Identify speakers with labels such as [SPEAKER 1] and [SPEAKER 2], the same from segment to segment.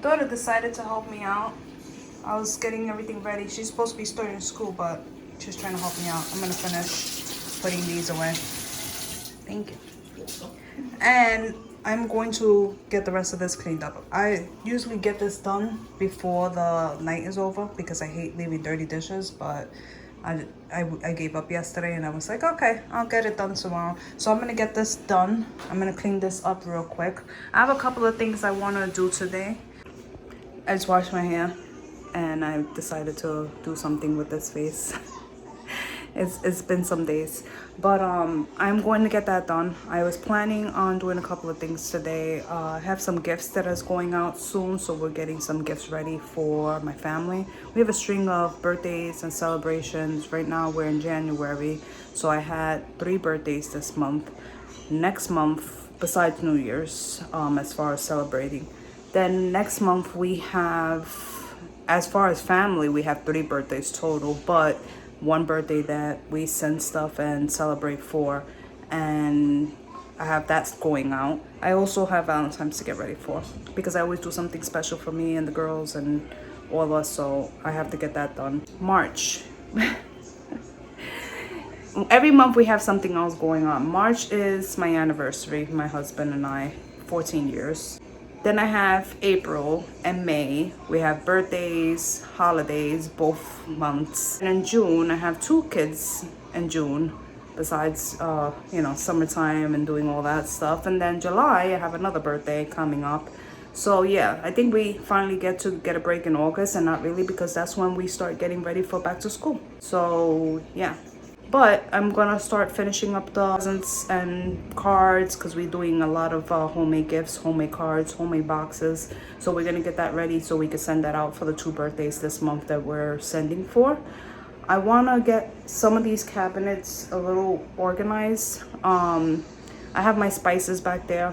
[SPEAKER 1] daughter decided to help me out. I was getting everything ready. She's supposed to be starting school, but she's trying to help me out. I'm gonna finish putting these away. Thank you. And I'm going to get the rest of this cleaned up. I usually get this done before the night is over because I hate leaving dirty dishes, but I gave up yesterday and I was like, okay, I'll get it done tomorrow. So I'm gonna get this done. I'm gonna clean this up real quick. I have a couple of things I want to do today. I just washed my hair and I decided to do something with this face. It's been some days, but I'm going to get that done. I was planning on doing a couple of things today. I have some gifts that is going out soon, so we're getting some gifts ready for my family. We have a string of birthdays and celebrations. Right now we're in January, so I had 3 birthdays this month. Next month, besides New Year's, as far as celebrating, then next month we have, as far as family, we have 3 birthdays total, but 1 birthday that we send stuff and celebrate for, and I have that going out. I also have Valentine's to get ready for because I always do something special for me and the girls and all of us, so I have to get that done. March. Every month we have something else going on. March is my anniversary, my husband and I, 14 years. Then I have April and May. We have birthdays, holidays, both months. And in June, I have 2 kids in June, besides, summertime and doing all that stuff. And then July, I have another birthday coming up. So yeah, I think we finally get a break in August, and not really, because that's when we start getting ready for back to school. So yeah. But I'm gonna start finishing up the presents and cards because we're doing a lot of homemade gifts, homemade cards, homemade boxes. So we're gonna get that ready so we can send that out for the 2 birthdays this month that we're sending for. I wanna get some of these cabinets a little organized. I have my spices back there.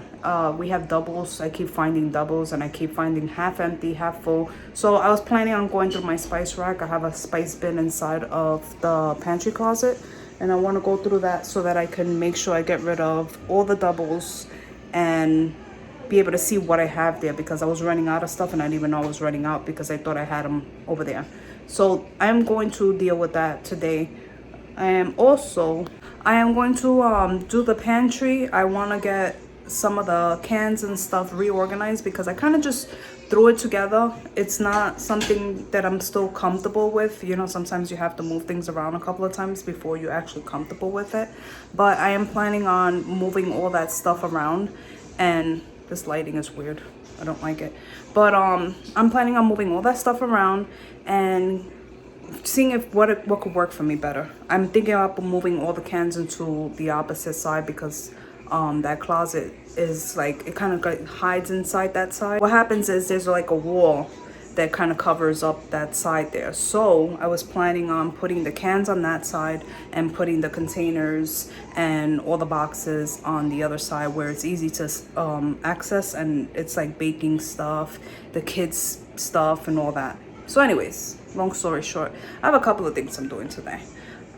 [SPEAKER 1] We have doubles. I keep finding doubles and I keep finding half empty, half full. So I was planning on going through my spice rack. I have a spice bin inside of the pantry closet, and I want to go through that so that I can make sure I get rid of all the doubles and be able to see what I have there, because I was running out of stuff and I didn't even know I was running out because I thought I had them over there. So I'm going to deal with that today. I am going to do the pantry. I want to get some of the cans and stuff reorganized because I kind of just threw it together. It's not something that I'm still comfortable with. You know, sometimes you have to move things around a couple of times before you're actually comfortable with it. But I am planning on moving all that stuff around, and this lighting is weird. I don't like it. But I'm planning on moving all that stuff around and seeing if what could work for me better. I'm thinking about moving all the cans into the opposite side because that closet is like, it kind of hides inside that side. What happens is there's like a wall that kind of covers up that side there. So I was planning on putting the cans on that side and putting the containers and all the boxes on the other side where it's easy to access, and it's like baking stuff, the kids stuff and all that. So anyways, long story short, I have a couple of things I'm doing today.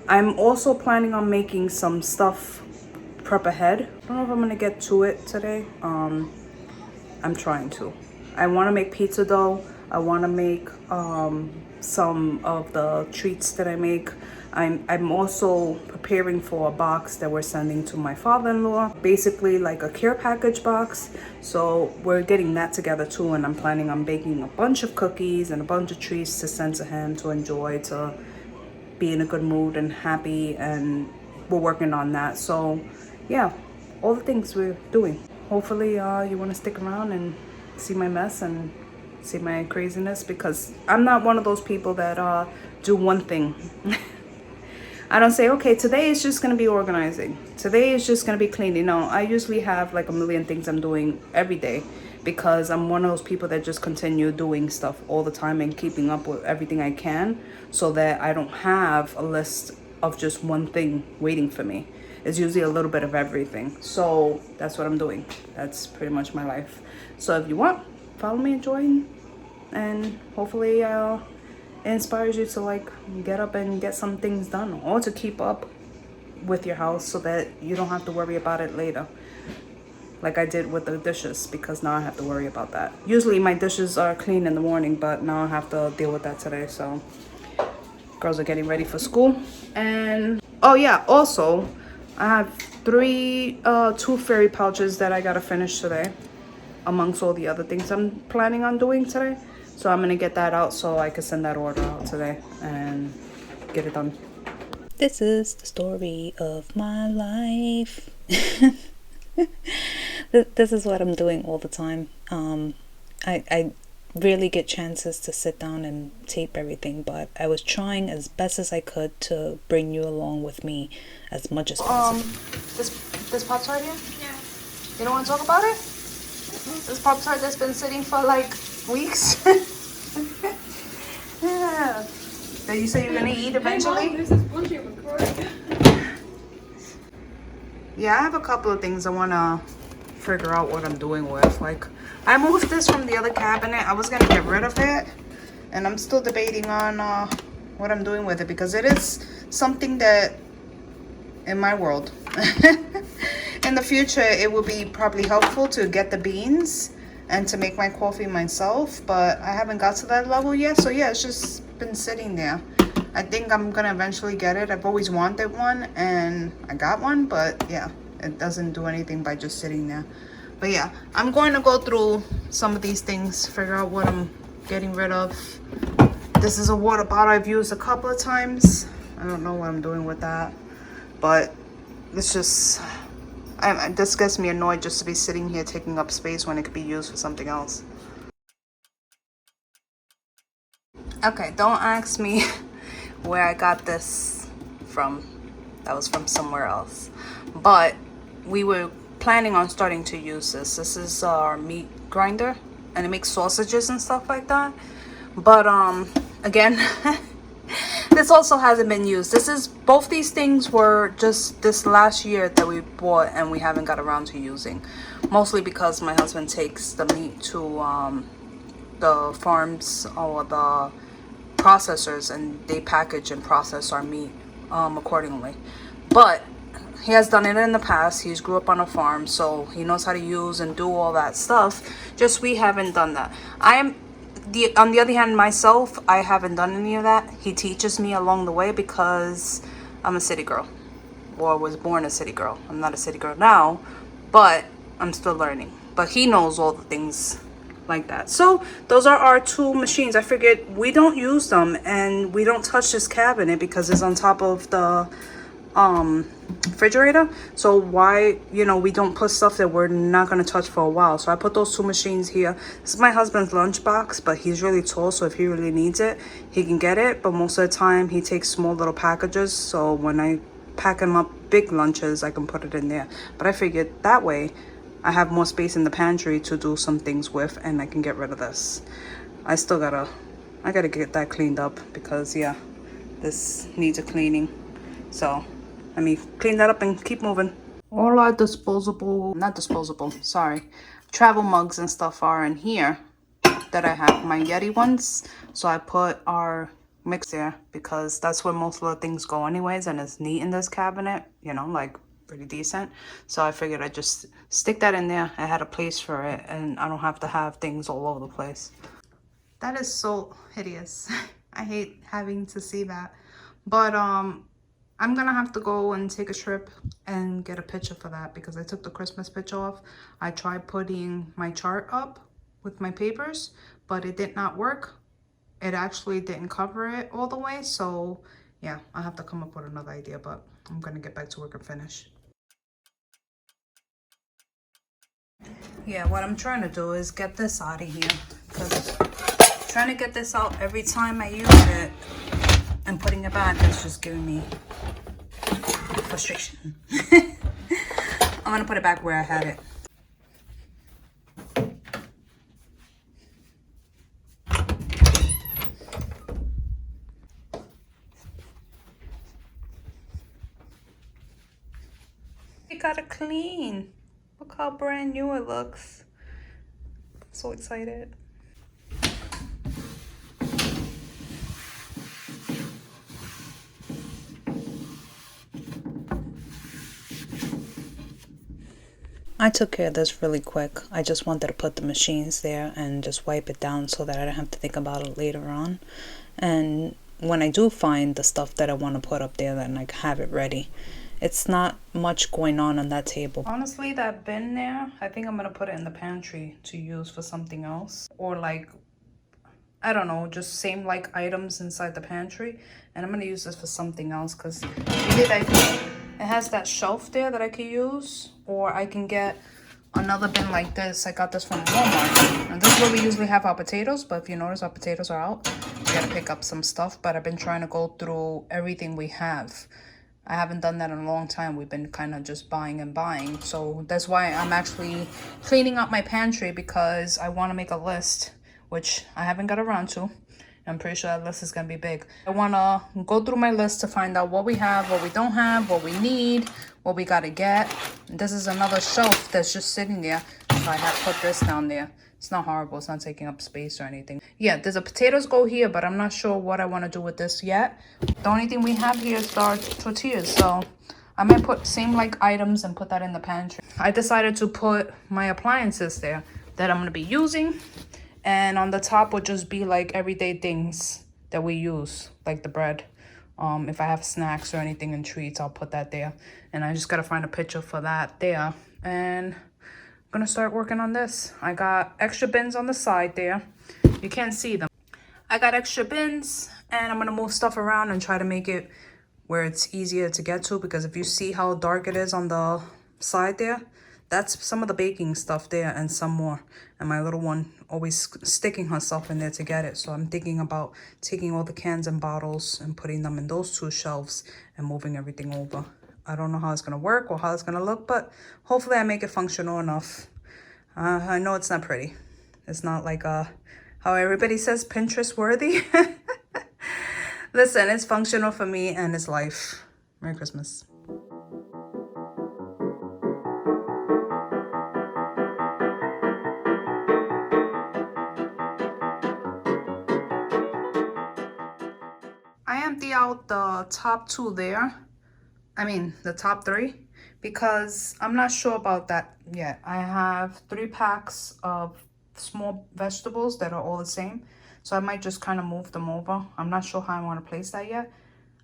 [SPEAKER 1] I'm also planning on making some stuff prep ahead. I don't know if I'm gonna get to it today. I'm trying to. I want to make pizza dough. I want to make some of the treats that I make. I'm also preparing for a box that we're sending to my father-in-law, basically like a care package box. So we're getting that together too, and I'm planning on baking a bunch of cookies and a bunch of treats to send to him to enjoy, to be in a good mood and happy, and we're working on that. So yeah, all the things we're doing. Hopefully you want to stick around and see my mess and see my craziness, because I'm not one of those people that do one thing. I don't say, okay, today is just gonna be organizing, today is just gonna be cleaning. No, I usually have like a million things I'm doing every day, because I'm one of those people that just continue doing stuff all the time and keeping up with everything I can, so that I don't have a list of just one thing waiting for me. It's usually a little bit of everything. So that's what I'm doing. That's pretty much my life. So if you want, follow me and join, and hopefully it inspires you to like get up and get some things done, or to keep up with your house so that you don't have to worry about it later. like I did with the dishes, because now I have to worry about that. Usually my dishes are clean in the morning, but now I have to deal with that today. So girls are getting ready for school. And oh yeah, also I have two fairy pouches that I gotta finish today, amongst all the other things I'm planning on doing today. So I'm gonna get that out so I can send that order out today and get it done. This is the story of my life. This is what I'm doing all the time. I rarely get chances to sit down and tape everything, but I was trying as best as I could to bring you along with me as much as possible. This Pop Tart here? Yeah. You don't want to talk about it? This Pop Tart that's been sitting for like weeks. Yeah. That you say you're gonna eat eventually? Hey, Mom, there's this bungee recording. Yeah, I have a couple of things I wanna figure out what I'm doing with. Like, I moved this from the other cabinet. I was gonna get rid of it, and I'm still debating on what I'm doing with it, because it is something that in my world in the future it will be probably helpful to get the beans and to make my coffee myself, but I haven't got to that level yet. So yeah, it's just been sitting there. I think I'm gonna eventually get it. I've always wanted one and I got one, but yeah, it doesn't do anything by just sitting there. But yeah, I'm going to go through some of these things, figure out what I'm getting rid of. This is a water bottle I've used a couple of times. I don't know what I'm doing with that, but it's just, this gets me annoyed just to be sitting here taking up space when it could be used for something else. Okay, don't ask me where I got this from. That was from somewhere else. But we were planning on starting to use this. This is our meat grinder, and it makes sausages and stuff like that. But again, this also hasn't been used. Both these things were just this last year that we bought, and we haven't got around to using. Mostly because my husband takes the meat to the farms or the processors, and they package and process our meat accordingly. But he has done it in the past. He's grew up on a farm, so he knows how to use and do all that stuff. Just we haven't done that. On the other hand, myself, I haven't done any of that. He teaches me along the way because I'm a city girl, or was born a city girl. I'm not a city girl now, but I'm still learning. But he knows all the things like that. So those are our two machines. I figured we don't use them, and we don't touch this cabinet because it's on top of the refrigerator. So why, we don't put stuff that we're not going to touch for a while. So I put those two machines here. This is my husband's lunchbox, but he's really tall, so if he really needs it, he can get it. But most of the time he takes small little packages, so when I pack him up big lunches, I can put it in there. But I figured that way I have more space in the pantry to do some things with, and I can get rid of this. I gotta get that cleaned up, because yeah, this needs a cleaning. So let me clean that up and keep moving. All our travel mugs and stuff are in here that I have, my Yeti ones. So I put our mix there because that's where most of the things go anyways, and it's neat in this cabinet, like pretty decent. So I figured I'd just stick that in there. I had a place for it, and I don't have to have things all over the place. That is so hideous. I hate having to see that. But I'm gonna have to go and take a trip and get a picture for that, because I took the Christmas picture off. I tried putting my chart up with my papers, but it did not work. It actually didn't cover it all the way. So yeah, I have to come up with another idea, but I'm gonna get back to work and finish. Yeah, what I'm trying to do is get this out of here, because trying to get this out every time I use it and putting it back is just giving me frustration. I'm gonna put it back where I had it. You gotta clean. Look how brand new it looks. So excited.
[SPEAKER 2] I took care of this really quick. I just wanted to put the machines there and just wipe it down so that I don't have to think about it later on. And when I do find the stuff that I want to put up there, then I have it ready. It's not much going on that table.
[SPEAKER 1] Honestly, that bin there, I think I'm gonna put it in the pantry to use for something else. Or like, I don't know, just same like items inside the pantry. And I'm gonna use this for something else because it has that shelf there that I could use. Or I can get another bin like this. I got this from Walmart. And this is where we usually have our potatoes. But if you notice, our potatoes are out. We gotta pick up some stuff. But I've been trying to go through everything we have. I haven't done that in a long time. We've been kind of just buying and buying. So that's why I'm actually cleaning up my pantry, because I want to make a list, which I haven't got around to. I'm pretty sure that list is going to be big. I want to go through my list to find out what we have, what we don't have, what we need, what we got to get. This is another shelf that's just sitting there. So I have put this down there. It's not horrible. It's not taking up space or anything. Yeah, there's a potatoes go here, but I'm not sure what I want to do with this yet. The only thing we have here is our tortillas. So I might put same like items and put that in the pantry. I decided to put my appliances there that I'm going to be using. And on the top would just be like everyday things that we use, like the bread. If I have snacks or anything and treats, I'll put that there. And I just got to find a picture for that there. And I'm going to start working on this. I got extra bins on the side there. You can't see them. I got extra bins, and I'm going to move stuff around and try to make it where it's easier to get to. Because if you see how dark it is on the side there, that's some of the baking stuff there and some more. And my little one always sticking herself in there to get it. So I'm thinking about taking all the cans and bottles and putting them in those two shelves and moving everything over. I don't know how it's going to work or how it's going to look, but hopefully I make it functional enough. I know it's not pretty. It's not like how everybody says Pinterest worthy. Listen, it's functional for me and it's life. Merry Christmas. I empty out the top two there. I mean, the top three, because I'm not sure about that yet. I have 3 packs of small vegetables that are all the same. So I might just kind of move them over. I'm not sure how I want to place that yet.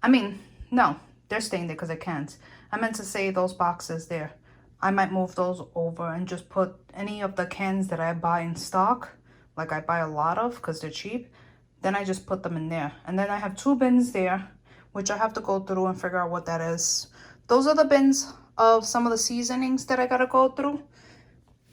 [SPEAKER 1] I mean, no, they're staying there because I can't. I meant to say those boxes there. I might move those over and just put any of the cans that I buy in stock, like I buy a lot of because they're cheap. Then I just put them in there. And then I have 2 bins there, which I have to go through and figure out what that is. Those are the bins of some of the seasonings that I gotta go through.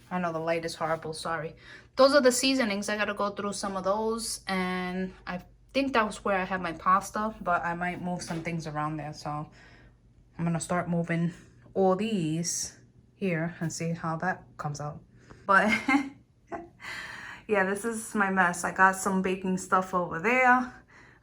[SPEAKER 1] I know the light is horrible, sorry. Those are the seasonings. I gotta go through some of those. And I think that was where I have my pasta, but I might move some things around there. So I'm gonna start moving all these here and see how that comes out. But yeah, this is my mess. I got some baking stuff over there.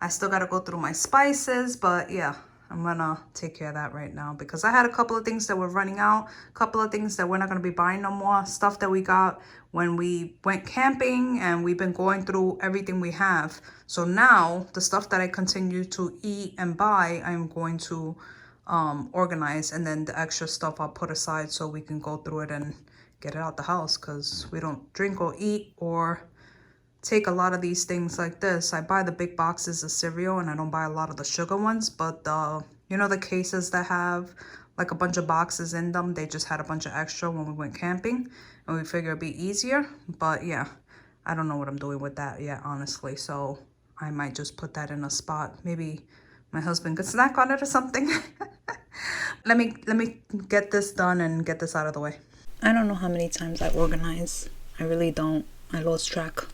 [SPEAKER 1] I still got to go through my spices, but yeah, I'm gonna take care of that right now because I had a couple of things that were running out, a couple of things that we're not gonna be buying no more, stuff that we got when we went camping, and we've been going through everything we have. So now the stuff that I continue to eat and buy, I'm going to organize, and then the extra stuff I'll put aside so we can go through it and get it out the house, because we don't drink or eat or take a lot of these things like this. I buy the big boxes of cereal and I don't buy a lot of the sugar ones, but you know, the cases that have like a bunch of boxes in them, they just had a bunch of extra when we went camping, and we figure it'd be easier. But yeah, I don't know what I'm doing with that yet, honestly. So I might just put that in a spot. Maybe my husband could snack on it or something. Let me get this done and get this out of the way.
[SPEAKER 2] I don't know how many times I organize. I really don't. I lost track.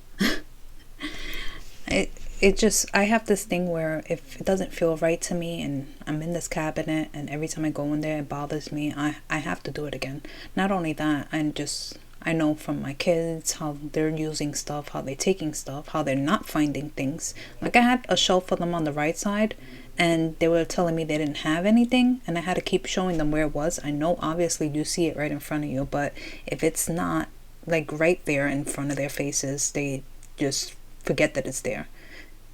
[SPEAKER 2] I have this thing where if it doesn't feel right to me and I'm in this cabinet and every time I go in there it bothers me, I have to do it again. Not only that, I know from my kids how they're using stuff, how they're taking stuff, how they're not finding things. Like I had a shelf for them on the right side and they were telling me they didn't have anything, and I had to keep showing them where it was. I know obviously you see it right in front of you, but if it's not like right there in front of their faces, they just forget that it's there.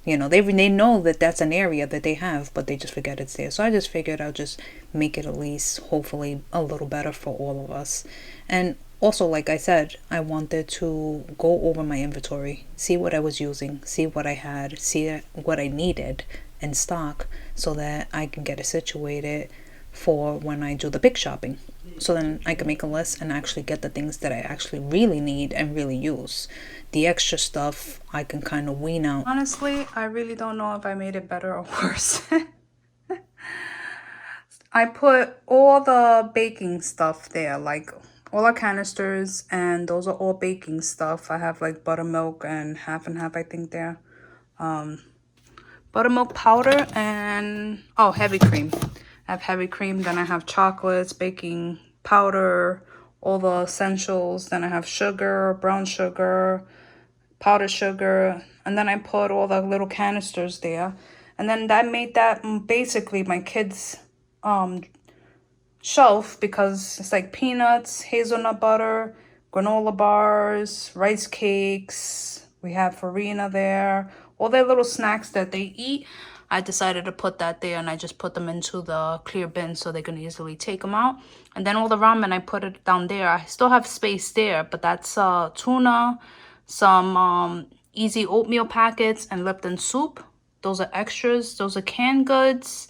[SPEAKER 2] You know, they know that that's an area that they have, but they just forget it's there. So I just figured I'll just make it at least hopefully a little better for all of us. And Also, like I said, I wanted to go over my inventory, see what I was using, see what I had, see what I needed in stock, so that I can get it situated for when I do the big shopping. So then I can make a list and actually get the things that I actually really need and really use. The extra stuff I can kind of wean out.
[SPEAKER 1] Honestly, I really don't know if I made it better or worse. I put all the baking stuff there, like all our canisters, and those are all baking stuff. I have like buttermilk and half, I think there. Buttermilk powder and, oh, heavy cream. I have heavy cream, then I have chocolates, baking powder, all the essentials. Then I have sugar, brown sugar, powdered sugar, and then I put all the little canisters there. And then that made that basically my kids' shelf, because it's like peanuts, hazelnut butter, granola bars, rice cakes. We have farina there, all their little snacks that they eat. I decided to put that there, and I just put them into the clear bin so they can easily take them out. And then all the ramen, I put it down there. I still have space there, but that's tuna, some easy oatmeal packets, and Lipton soup. Those are extras. Those are canned goods.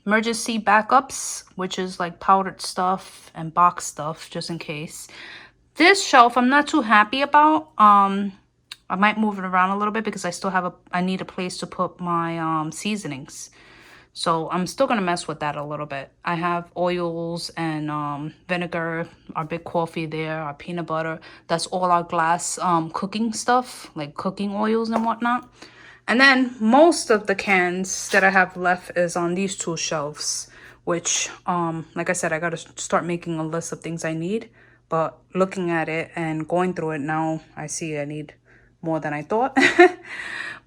[SPEAKER 1] Emergency backups, which is like powdered stuff and box stuff, just in case. This shelf I'm not too happy about. I might move it around a little bit because I still have I need a place to put my seasonings. So I'm still gonna mess with that a little bit. I have oils and vinegar, our big coffee there, our peanut butter. That's all our glass cooking stuff, like cooking oils and whatnot. And then most of the cans that I have left is on these two shelves, which, like I said, I got to start making a list of things I need. But looking at it and going through it now, I see I need more than I thought.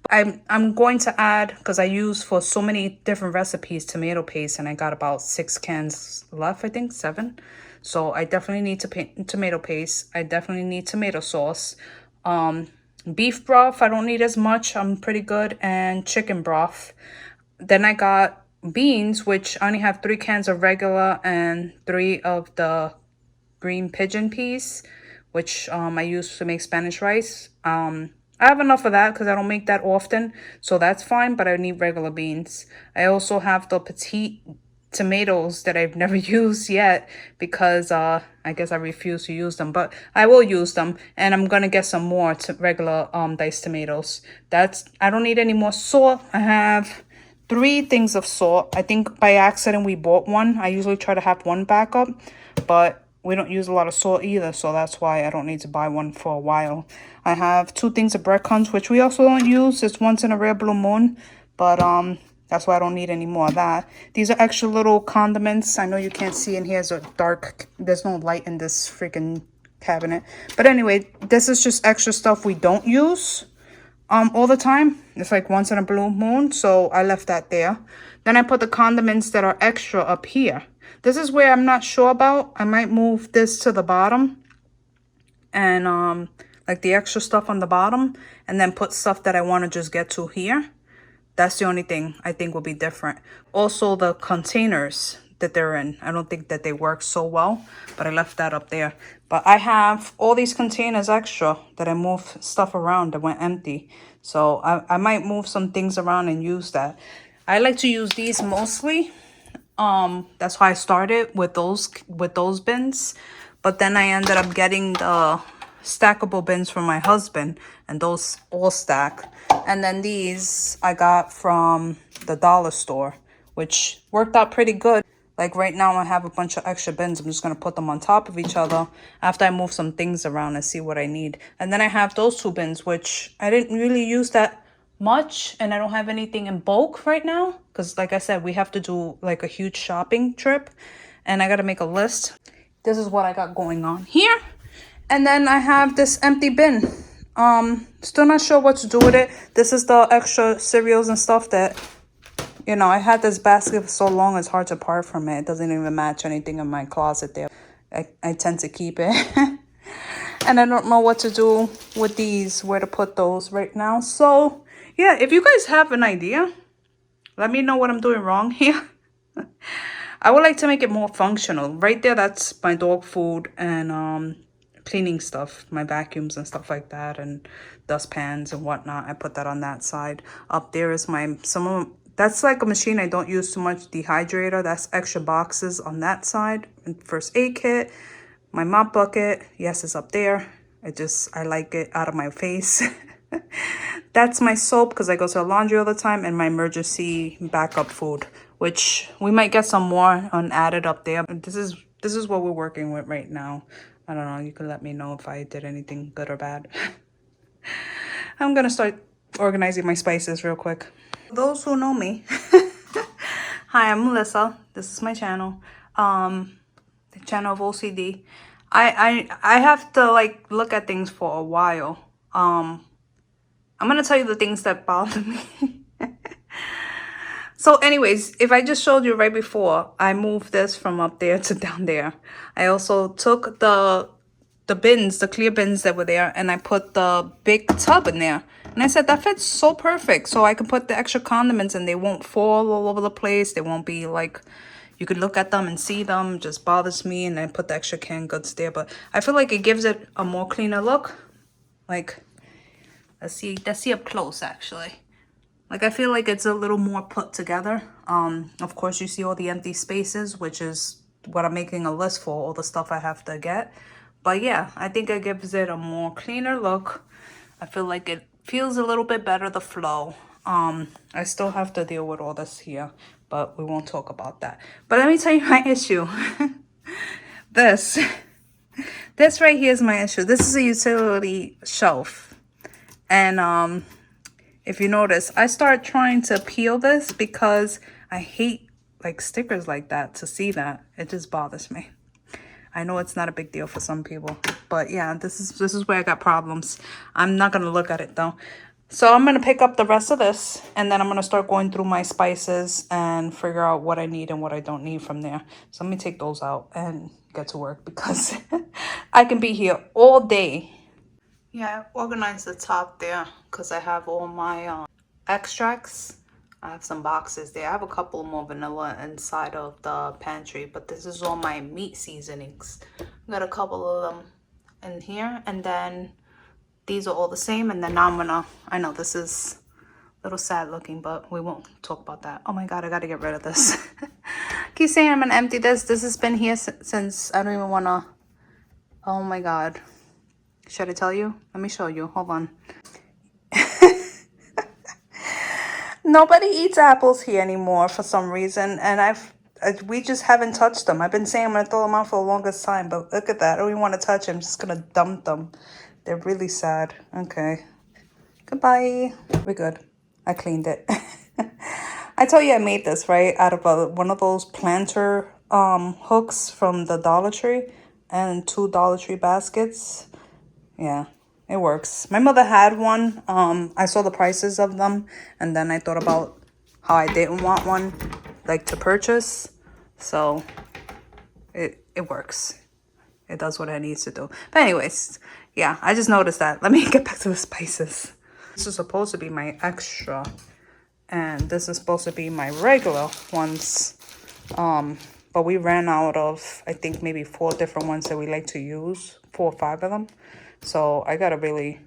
[SPEAKER 1] I'm going to add, because I use for so many different recipes, tomato paste, and I got about 6 cans left, I think, 7. So I definitely need tomato paste. I definitely need tomato sauce. Beef broth, I don't need as much. I'm pretty good. And chicken broth. Then I got beans, which I only have 3 cans of regular and 3 of the green pigeon peas, which I use to make Spanish rice. I have enough of that because I don't make that often, so that's fine, but I need regular beans. I also have the petite tomatoes that I've never used yet because I guess I refuse to use them, but I will use them, and I'm gonna get some more regular diced tomatoes. I don't need any more salt. I have 3 things of salt. I think by accident we bought one. I usually try to have one backup, but we don't use a lot of salt either, so that's why I don't need to buy one for a while. I have 2 things of breadcrumbs, which we also don't use. It's once in a rare blue moon, but that's why I don't need any more of that. These are extra little condiments. I know you can't see in here. It's a dark, there's no light in this freaking cabinet. But anyway, this is just extra stuff we don't use all the time. It's like once in a blue moon, so I left that there. Then I put the condiments that are extra up here. This is where I'm not sure about. I might move this to the bottom and like the extra stuff on the bottom, and then put stuff that I want to just get to here. That's the only thing I think will be different. Also, the containers that they're in, I don't think that they work so well, but I left that up there. But I have all these containers extra that I moved stuff around that went empty. So I might move some things around and use that. I like to use these mostly. That's why I started with those bins. But then I ended up getting the stackable bins for my husband, and those all stack. And then these I got from the dollar store, which worked out pretty good. Like right now I have a bunch of extra bins. I'm just going to put them on top of each other after I move some things around and see what I need. And then I have those 2 bins, which I didn't really use that much, and I don't have anything in bulk right now because, like I said, we have to do like a huge shopping trip, and I got to make a list. This is what I got going on here. And then I have this empty bin. Still not sure what to do with it. This is the extra cereals and stuff that, you know, I had this basket for so long, it's hard to part from it. It doesn't even match anything in my closet there. I tend to keep it. And I don't know what to do with these, where to put those right now. So, yeah, if you guys have an idea, let me know what I'm doing wrong here. I would like to make it more functional. Right there, that's my dog food and cleaning stuff, my vacuums and stuff like that, and dustpans and whatnot. I put that on that side. Up there is my that's like a machine I don't use too much, dehydrator. That's extra boxes on that side. And first aid kit, my mop bucket, yes, it's up there. I like it out of my face. That's my soap because I go to the laundry all the time, and my emergency backup food, which we might get some more added up there. But this is what we're working with right now. I don't know. You can let me know if I did anything good or bad. I'm gonna start organizing my spices real quick. For those who know me, hi, I'm Melissa. This is my channel, the channel of OCD. I have to like look at things for a while. I'm gonna tell you the things that bother me. So anyways, if I just showed you right before, I moved this from up there to down there. I also took the bins, the clear bins that were there, and I put the big tub in there. And I said, that fits so perfect. So I can put the extra condiments and they won't fall all over the place. They won't be like, you could look at them and see them. It just bothers me. And I put the extra canned goods there. But I feel like it gives it a more cleaner look. Like, let's see up close actually. Like, I feel like it's a little more put together. Of course, you see all the empty spaces, which is what I'm making a list for, all the stuff I have to get. But yeah, I think it gives it a more cleaner look. I feel like it feels a little bit better, the flow. I still have to deal with all this here, but we won't talk about that. But let me tell you my issue. This right here is my issue. This is a utility shelf. And if you notice, I start trying to peel this because I hate like stickers like that. To see that, it just bothers me. I know it's not a big deal for some people, but yeah, this is where I got problems. I'm not gonna look at it though. So I'm gonna pick up the rest of this, and then I'm gonna start going through my spices and figure out what I need and what I don't need from there. So let me take those out and get to work because I can be here all day. Yeah, I organized the top there because I have all my extracts. I have some boxes there. I have a couple more vanilla inside of the pantry, but this is all my meat seasonings. I got a couple of them in here, and then these are all the same. And then now I know this is a little sad looking, but we won't talk about that. Oh my God, I gotta get rid of this. Keep saying I'm gonna empty this. This has been here since I don't even wanna, oh my God. Should I tell you? Let me show you. Hold on. Nobody eats apples here anymore for some reason, and we just haven't touched them. I've been saying I'm gonna throw them out for the longest time, but look at that. I don't even want to touch them. I'm just gonna dump them. They're really sad. Okay. Goodbye. We're good. I cleaned it. I told you I made this, right? Out of one of those planter hooks from the Dollar Tree and 2 Dollar Tree baskets. Yeah, it works. My mother had one. I saw the prices of them, and then I thought about how I didn't want one, like, to purchase. So it works. It does what it needs to do. But anyways, yeah, I just noticed that. Let me get back to the spices. This is supposed to be my extra, and this is supposed to be my regular ones. But we ran out of, I think, maybe 4 different ones that we like to use, 4 or 5 of them. So I gotta really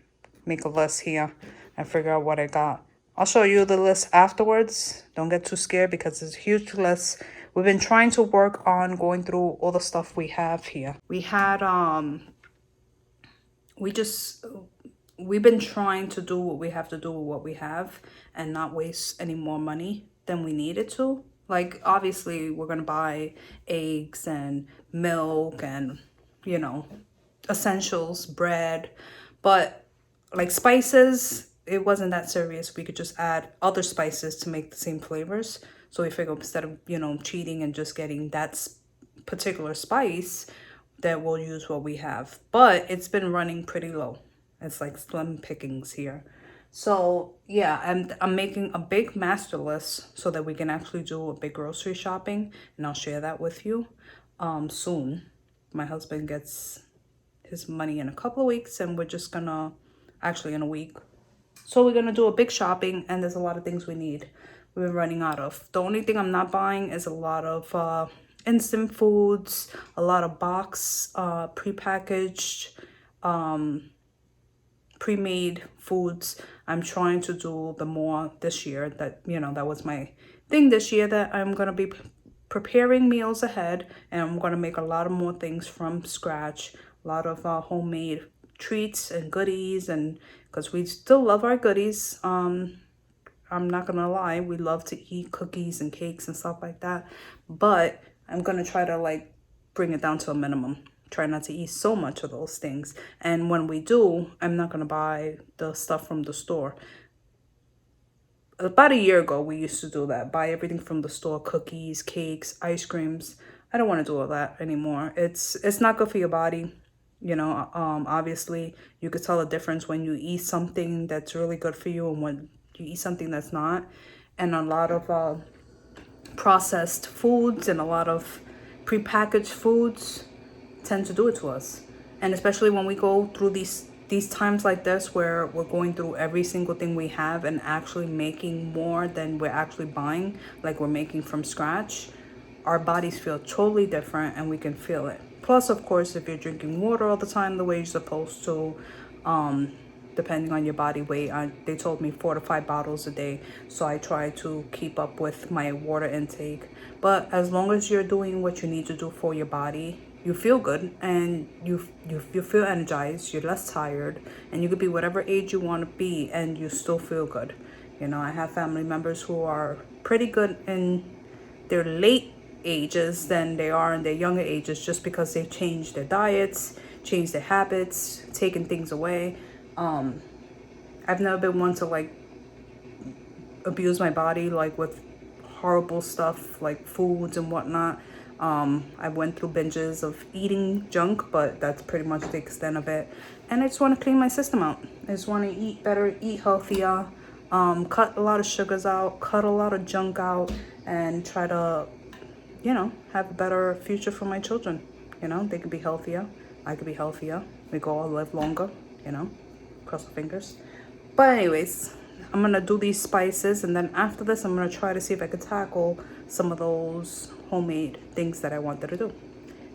[SPEAKER 1] make a list here and figure out what I got. I'll show you the list afterwards. Don't get too scared because it's a huge list. We've been trying to work on going through all the stuff we have here. We had, we've been trying to do what we have to do with what we have and not waste any more money than we needed to. Like, obviously, we're gonna buy eggs and milk and, you know, essentials, bread, but like spices, it wasn't that serious. We could just add other spices to make the same flavors. So we figured instead of, you know, cheating and just getting that particular spice, that we'll use what we have. But it's been running pretty low. It's like slim pickings here. So yeah, I'm making a big master list so that we can actually do a big grocery shopping, and I'll share that with you soon. My husband gets his money in a couple of weeks, and we're just gonna, actually in a week. So we're gonna do a big shopping, and there's a lot of things we need. we've been running out of. The only thing I'm not buying is a lot of instant foods, a lot of prepackaged, pre-made foods. I'm trying to do the more this year. That, you know, that was my thing this year, that I'm gonna be preparing meals ahead, and I'm gonna make a lot of more things from scratch, a lot of homemade treats and goodies, and because we still love our goodies. I'm not gonna lie, we love to eat cookies and cakes and stuff like that, but I'm gonna try to like bring it down to a minimum. Try not to eat so much of those things. And when we do, I'm not gonna buy the stuff from the store. About a year ago, we used to do that. Buy everything from the store, cookies, cakes, ice creams. I don't want to do all that anymore. It's not good for your body. You know, obviously, you could tell the difference when you eat something that's really good for you and when you eat something that's not. And a lot of processed foods and a lot of prepackaged foods tend to do it to us. And especially when we go through these times like this, where we're going through every single thing we have and actually making more than we're actually buying, like we're making from scratch, our bodies feel totally different and we can feel it. Plus, of course, if you're drinking water all the time the way you're supposed to, depending on your body weight, they told me 4 to 5 bottles a day, so I try to keep up with my water intake. But as long as you're doing what you need to do for your body, you feel good, and you feel energized, you're less tired, and you could be whatever age you want to be and you still feel good. You know, I have family members who are pretty good in their late ages than they are in their younger ages, just because they've changed their diets, changed their habits, taken things away. I've never been one to like abuse my body like with horrible stuff like foods and whatnot. I went through binges of eating junk, but that's pretty much the extent of it. And I just want to clean my system out. I just want to eat better, eat healthier, cut a lot of sugars out, cut a lot of junk out, and try to, you know, have a better future for my children. You know, they could be healthier. I could be healthier. We could all live longer, you know, cross our fingers. But anyways, I'm going to do these spices, and then after this, I'm going to try to see if I could tackle some of those homemade things that I wanted to do.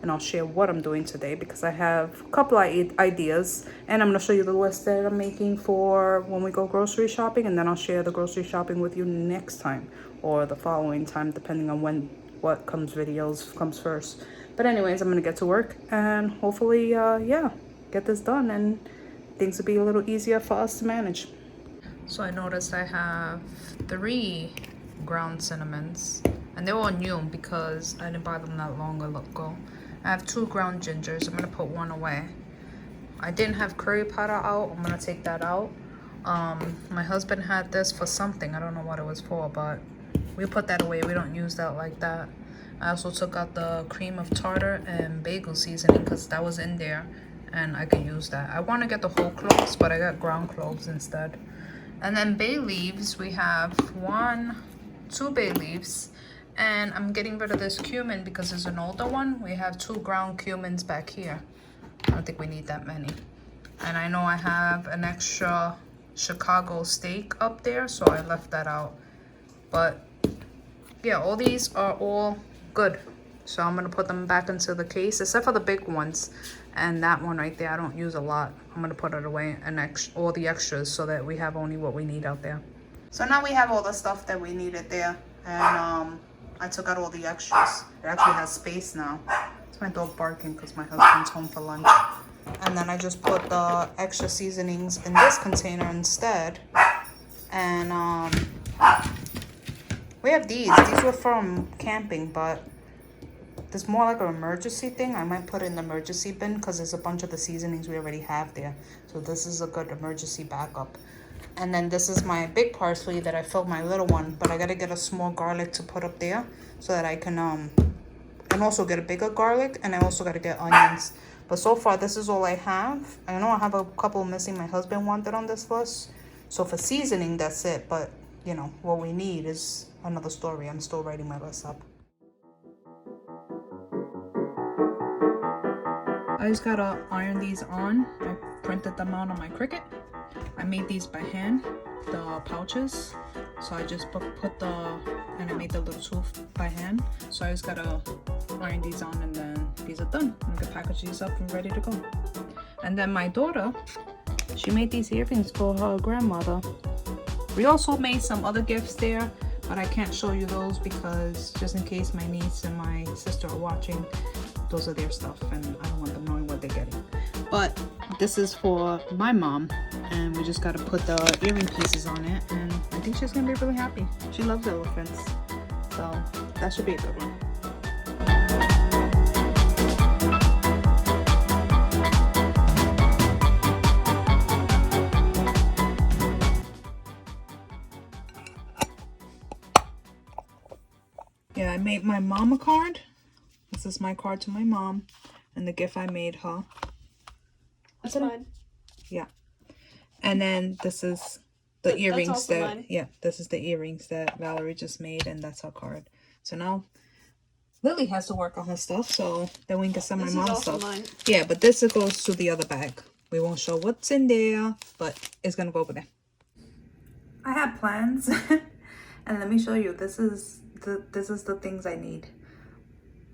[SPEAKER 1] And I'll share what I'm doing today, because I have a couple of ideas, and I'm going to show you the list that I'm making for when we go grocery shopping, and then I'll share the grocery shopping with you next time or the following time, depending on what videos comes first. But anyways, I'm going to get to work and hopefully, get this done, and things will be a little easier for us to manage. So I noticed I have 3 ground cinnamons, and they were all new because I didn't buy them that long ago. I have 2 ground gingers. I'm gonna put one away. I didn't have curry powder out. I'm gonna take that out. My husband had this for something. I don't know what it was for, but we put that away. We don't use that like that. I also took out the cream of tartar and bagel seasoning because that was in there, and I can use that. I want to get the whole cloves, but I got ground cloves instead. And then bay leaves, we have 2 bay leaves, and I'm getting rid of this cumin because it's an older one. We have 2 ground cumins back here. I don't think we need that many. And I know I have an extra Chicago steak up there, so I left that out. But yeah, all these are all good. So I'm gonna put them back into the case, except for the big ones. And that one right there, I don't use a lot. I'm gonna put it away, and all the extras, so that we have only what we need out there. So now we have all the stuff that we needed there, and I took out all the extras. It actually has space now. It's my dog barking because my husband's home for lunch. And then I just put the extra seasonings in this container instead. And we have these. These were from camping, but there's more like an emergency thing. I might put it in the emergency bin because there's a bunch of the seasonings we already have there. So this is a good emergency backup. And then this is my big parsley that I filled my little one, but I gotta get a small garlic to put up there so that I can and also get a bigger garlic, and I also gotta get onions. But so far this is all I have. I know I have a couple missing. My husband wanted on this list. So for seasoning, that's it. But you know, what we need is another story. I'm still writing my list up. I just gotta iron these on. I printed them out on my Cricut. I made these by hand, the pouches.
[SPEAKER 2] So I just put and I made the little tool by hand. So I just gotta iron these on, and then these are done. I'm gonna package these up and ready to go. And then my daughter, she made these earrings for her grandmother. We also made some other gifts there, but I can't show you those because just in case my niece and my sister are watching, those are their stuff and I don't want them knowing what they're getting. But this is for my mom, and we just got to put the earring pieces on it, and I think she's gonna be really happy. She loves elephants, so that should be a good one. Yeah, I made my mom a card. This is my card to my mom, and the gift I made her.
[SPEAKER 3] That's mine.
[SPEAKER 2] Yeah. And then this is the earrings that
[SPEAKER 3] mine.
[SPEAKER 2] Yeah, this is the earrings that Valerie just made, and that's her card. So now Lily has to work on her stuff, so then we can get some of my mom's stuff.
[SPEAKER 3] Mine.
[SPEAKER 2] Yeah, but this goes to the other bag. We won't show what's in there, but it's gonna go over there. I have plans, and let me show you. This is the things I need.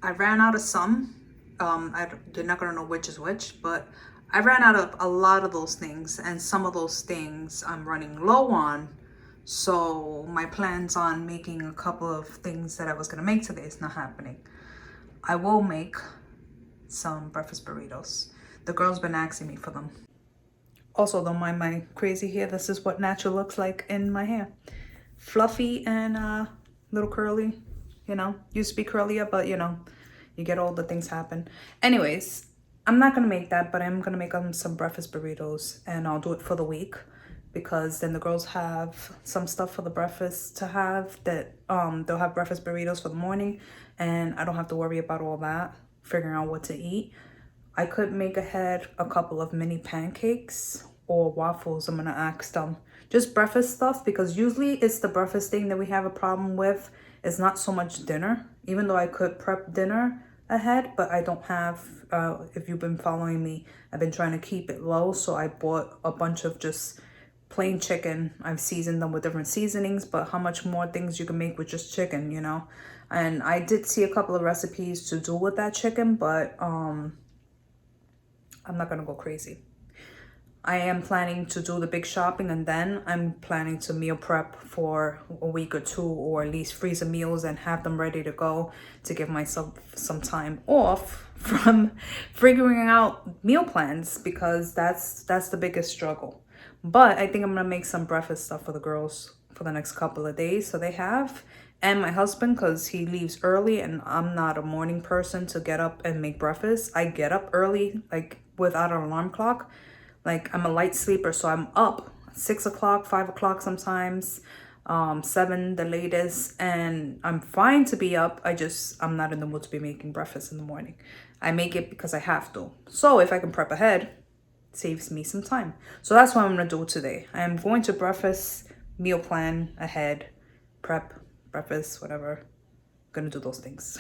[SPEAKER 2] I ran out of some. They're not gonna know which is which, but I ran out of a lot of those things, and some of those things I'm running low on. So my plans on making a couple of things that I was gonna make today is not happening. I will make some breakfast burritos. The girl's been asking me for them. Also, don't mind my crazy hair. This is what natural looks like in my hair. Fluffy and little curly. You know, used to be curlier, but you know, you get older, things happen. Anyways, I'm not gonna make that, but I'm gonna make some breakfast burritos, and I'll do it for the week because then the girls have some stuff for the breakfast to have that they'll have breakfast burritos for the morning, and I don't have to worry about all that, figuring out what to eat. I could make ahead a couple of mini pancakes or waffles. I'm gonna ask them. Just breakfast stuff, because usually it's the breakfast thing that we have a problem with. It's not so much dinner, even though I could prep dinner ahead, but I don't have, if you've been following me, I've been trying to keep it low. So I bought a bunch of just plain chicken. I've seasoned them with different seasonings, but how much more things you can make with just chicken, you know? And I did see a couple of recipes to do with that chicken, but I'm not gonna go crazy. I am planning to do the big shopping, and then I'm planning to meal prep for a week or two, or at least freeze the meals and have them ready to go, to give myself some time off from figuring out meal plans, because that's the biggest struggle. But I think I'm gonna make some breakfast stuff for the girls for the next couple of days, so they have, and my husband, because he leaves early and I'm not a morning person to get up and make breakfast. I get up early, like without an alarm clock. Like, I'm a light sleeper, so I'm up 6 o'clock, 5 o'clock sometimes, 7 the latest, and I'm fine to be up. I'm not in the mood to be making breakfast in the morning. I make it because I have to. So if I can prep ahead, it saves me some time. So that's what I'm gonna do today. I am going to breakfast, meal plan ahead, prep, breakfast, whatever. I'm gonna do those things.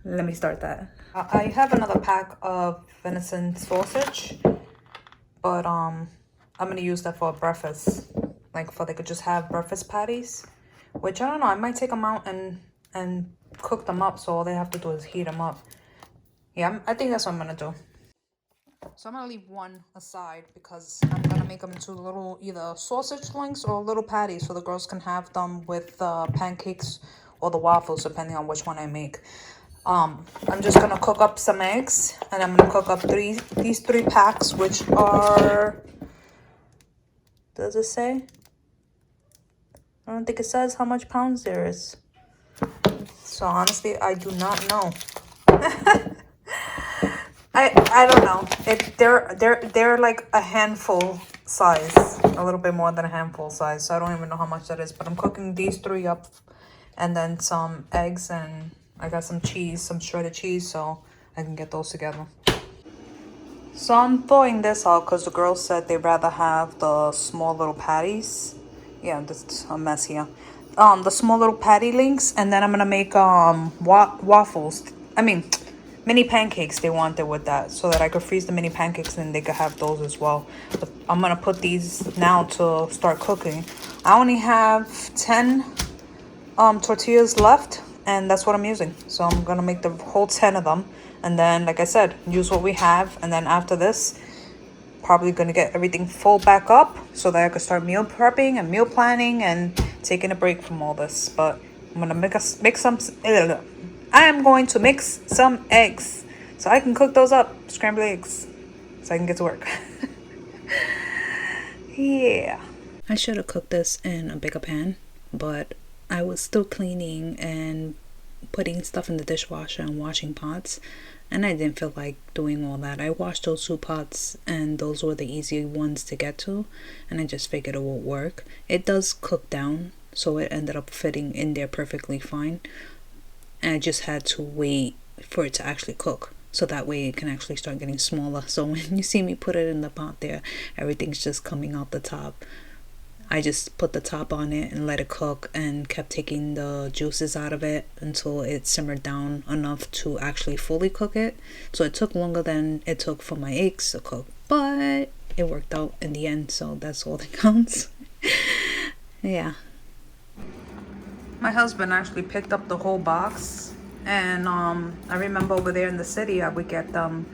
[SPEAKER 2] Let me start that. I have another pack of venison sausage, but I'm gonna use that for breakfast, like they could just have breakfast patties, which I don't know, I might take them out and cook them up, so all they have to do is heat them up. Yeah, I think that's what I'm gonna do. So I'm gonna leave one aside because I'm gonna make them into little either sausage links or little patties, so the girls can have them with pancakes or the waffles, depending on which one I make. I'm just gonna cook up some eggs, and I'm gonna cook up these three packs, which are, does it say? I don't think it says how much pounds there is. So honestly, I do not know. I don't know. They're like a handful size, a little bit more than a handful size. So I don't even know how much that is. But I'm cooking these three up, and then some eggs, and I got some cheese, some shredded cheese, so I can get those together. So I'm throwing this out because the girls said they'd rather have the small little patties. Yeah, this is a mess here. The small little patty links, and then I'm gonna make waffles. I mean, mini pancakes they wanted with that, so that I could freeze the mini pancakes and they could have those as well. But I'm gonna put these now to start cooking. I only have 10 tortillas left, and that's what I'm using. So I'm gonna make the whole 10 of them, and then, like I said, use what we have. And then after this, probably gonna get everything full back up so that I could start meal prepping and meal planning and taking a break from all this. But I'm gonna I am going to mix some eggs so I can cook those up, scrambled eggs, so I can get to work. Yeah. I should have cooked this in a bigger pan, but I was still cleaning and putting stuff in the dishwasher and washing pots, and I didn't feel like doing all that. I washed those 2 pots, and those were the easy ones to get to, and I just figured it would work. It does cook down, so it ended up fitting in there perfectly fine, and I just had to wait for it to actually cook, so that way it can actually start getting smaller. So when you see me put it in the pot there, everything's just coming out the top. I just put the top on it and let it cook, and kept taking the juices out of it until it simmered down enough to actually fully cook it. So it took longer than it took for my eggs to cook, but it worked out in the end, so that's all that counts. Yeah. My husband actually picked up the whole box, and I remember over there in the city I would get them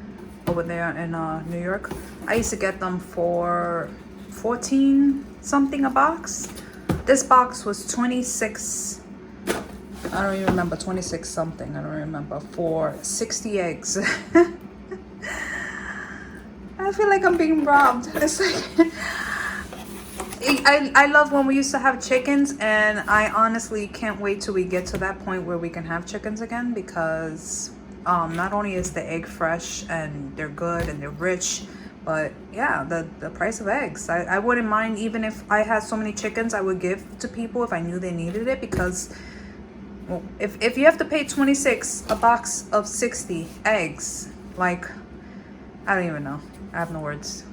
[SPEAKER 2] over there in New York. I used to get them for 14 something a box. This box was 26, I don't even remember, 26 something, I don't remember, for 60 eggs. I feel like I'm being robbed. It's like I love when we used to have chickens, and I honestly can't wait till we get to that point where we can have chickens again, because not only is the egg fresh and they're good and they're rich, but yeah, the price of eggs, I wouldn't mind. Even if I had so many chickens, I would give to people if I knew they needed it, because well, if you have to pay 26 a box of 60 eggs, like, I don't even know, I have no words.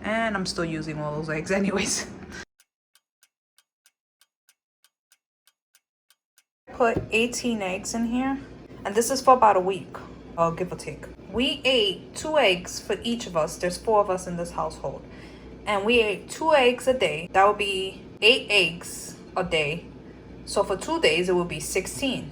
[SPEAKER 2] And I'm still using all those eggs anyways. Put 18 eggs in here, and this is for about a week, give or take. We ate 2 eggs for each of us. There's 4 of us in this household, and we ate 2 eggs a day. That would be 8 eggs a day. So for 2 days it would be 16.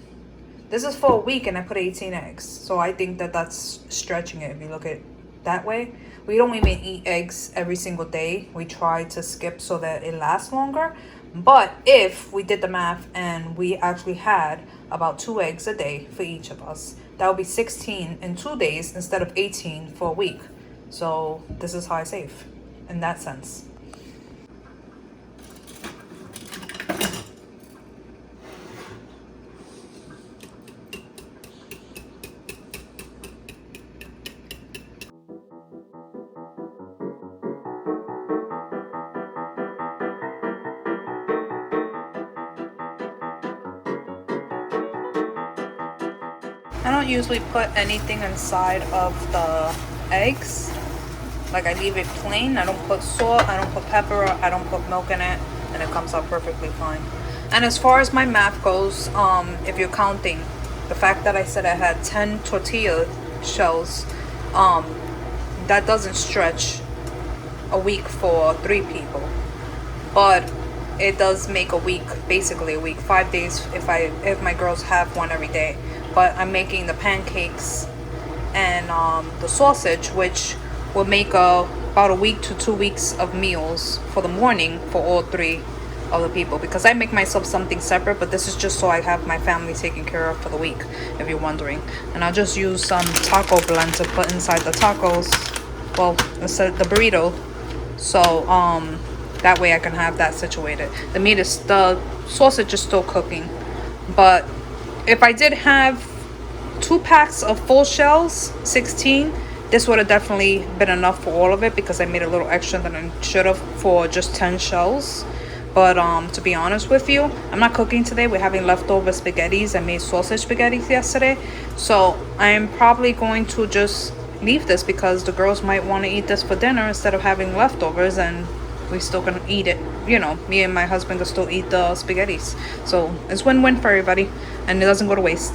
[SPEAKER 2] This is for a week, and I put 18 eggs. So I think that that's stretching it if you look at it that way. We don't even eat eggs every single day. We try to skip so that it lasts longer. But if we did the math and we actually had about 2 eggs a day for each of us, that would be 16 in 2 days instead of 18 for a week. So this is how I save in that sense. I don't usually put anything inside of the eggs. Like, I leave it plain. I don't put salt, I don't put pepper, I don't put milk in it, and it comes out perfectly fine. And as far as my math goes, if you're counting the fact that I said I had 10 tortilla shells, that doesn't stretch a week for 3 people. But it does make a week, basically a week, 5 days if my girls have one every day. But I'm making the pancakes and the sausage, which will make about a week to 2 weeks of meals for the morning for all 3 of the people, because I make myself something separate, but this is just so I have my family taken care of for the week, if you're wondering. And I'll just use some taco blend to put inside the tacos, well, instead the burrito, so that way I can have that situated. The sausage is still cooking, but if I did have 2 packs of full shells, 16, this would have definitely been enough for all of it, because I made a little extra than I should have for just 10 shells. But to be honest with you, I'm not cooking today. We're having leftover spaghettis. I made sausage spaghettis yesterday, so I'm probably going to just leave this, because the girls might want to eat this for dinner instead of having leftovers, and we still gonna eat it. You know, me and my husband can still eat the spaghettis, so it's win-win for everybody, and it doesn't go to waste.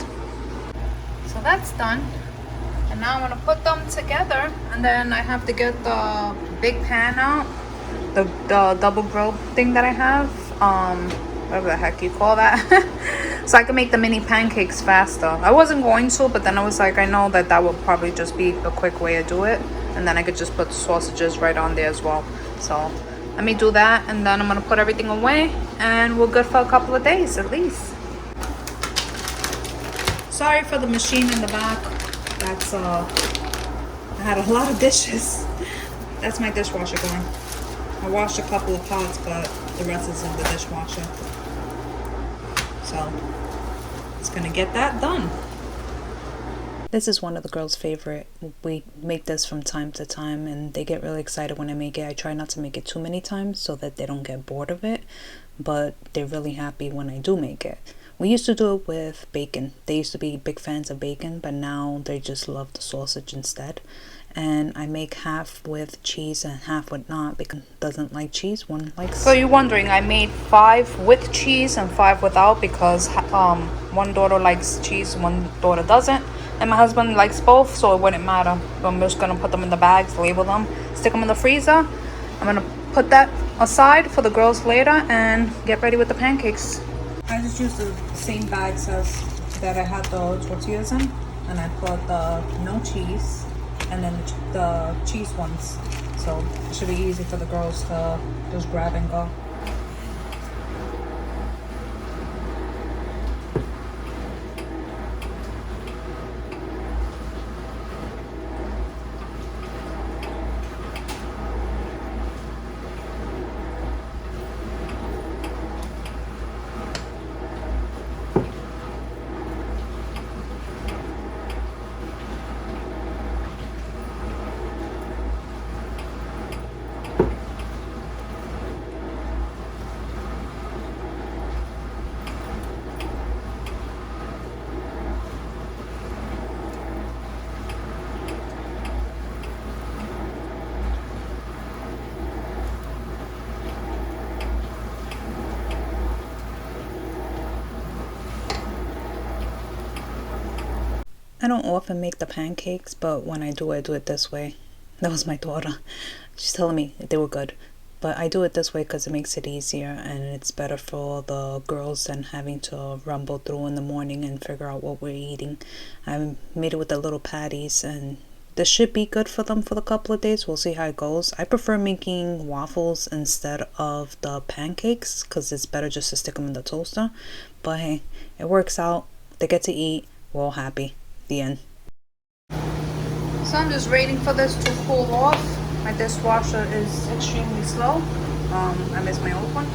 [SPEAKER 2] So that's done. And now I'm gonna put them together, and then I have to get the big pan out, the double grill thing that I have, whatever the heck you call that, so I can make the mini pancakes faster. I wasn't going to, but then I was like, I know that that would probably just be a quick way to do it, and then I could just put the sausages right on there as well. So let me do that, and then I'm gonna put everything away, and we're good for a couple of days at least. Sorry for the machine in the back. That's I had a lot of dishes. That's my dishwasher going. I washed a couple of pots, but the rest is in the dishwasher. So it's gonna get that done. This is one of the girls' favorite. We make this from time to time, and they get really excited when I make it. I try not to make it too many times so that they don't get bored of it, but they're really happy when I do make it. We used to do it with bacon. They used to be big fans of bacon, but now they just love the sausage instead. And I make half with cheese and half with not, because doesn't like cheese, one likes. So you're wondering, I made 5 with cheese and 5 without, because one daughter likes cheese, one daughter doesn't, and my husband likes both, so it wouldn't matter. I'm just gonna put them in the bags, label them, stick them in the freezer. I'm gonna put that aside for the girls later and get ready with the pancakes. I just used the same bags as that I had the tortillas in, and I put the no cheese and then the cheese ones, so it should be easy for the girls to just grab and go. I don't often make the pancakes, but when I do it this way. That was my daughter. She's telling me they were good. But I do it this way because it makes it easier, and it's better for the girls than having to rumble through in the morning and figure out what we're eating. I made it with the little patties, and this should be good for them for a couple of days. We'll see how it goes. I prefer making waffles instead of the pancakes because it's better just to stick them in the toaster. But hey, it works out. They get to eat. We're all happy. The end. So I'm just waiting for this to cool off. My dishwasher is extremely slow. I miss my old one.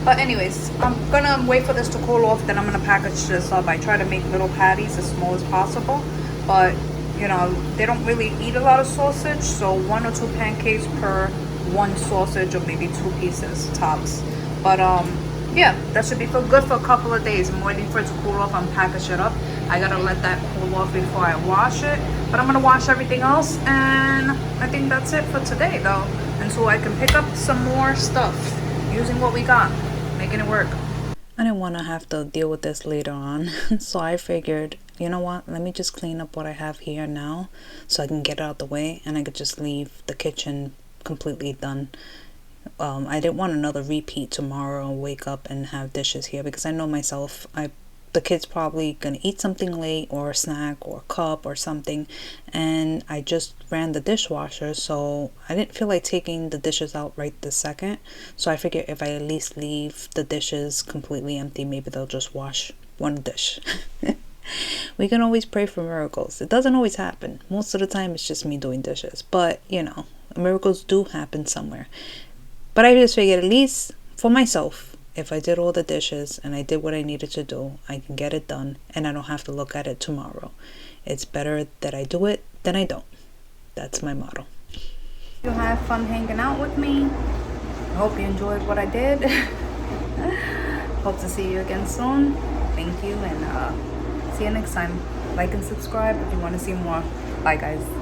[SPEAKER 2] But anyways, I'm gonna wait for this to cool off, then I'm gonna package this up. I try to make little patties as small as possible, but you know, they don't really eat a lot of sausage, so 1 or 2 pancakes per 1 sausage, or maybe 2 pieces tops. But yeah, that should be good for a couple of days. I'm waiting for it to cool off and package it up. I gotta let that cool off before I wash it, but I'm gonna wash everything else, and I think that's it for today though, until I can pick up some more stuff using what we got, making it work. I didn't want to have to deal with this later on, so I figured, you know what, let me just clean up what I have here now so I can get it out the way, and I could just leave the kitchen completely done. I didn't want another repeat tomorrow and wake up and have dishes here, because I know myself, the kid's probably gonna eat something late, or a snack or a cup or something, and I just ran the dishwasher, so I didn't feel like taking the dishes out right this second. So I figured if I at least leave the dishes completely empty, maybe they'll just wash one dish. We can always pray for miracles. It doesn't always happen. Most of the time it's just me doing dishes, but you know, miracles do happen somewhere. But I just figured, at least for myself, if I did all the dishes and I did what I needed to do, I can get it done and I don't have to look at it tomorrow. It's better that I do it than I don't. That's my motto. You have fun hanging out with me. I hope you enjoyed what I did. Hope to see you again soon. Thank you, and see you next time. Like and subscribe if you want to see more. Bye guys.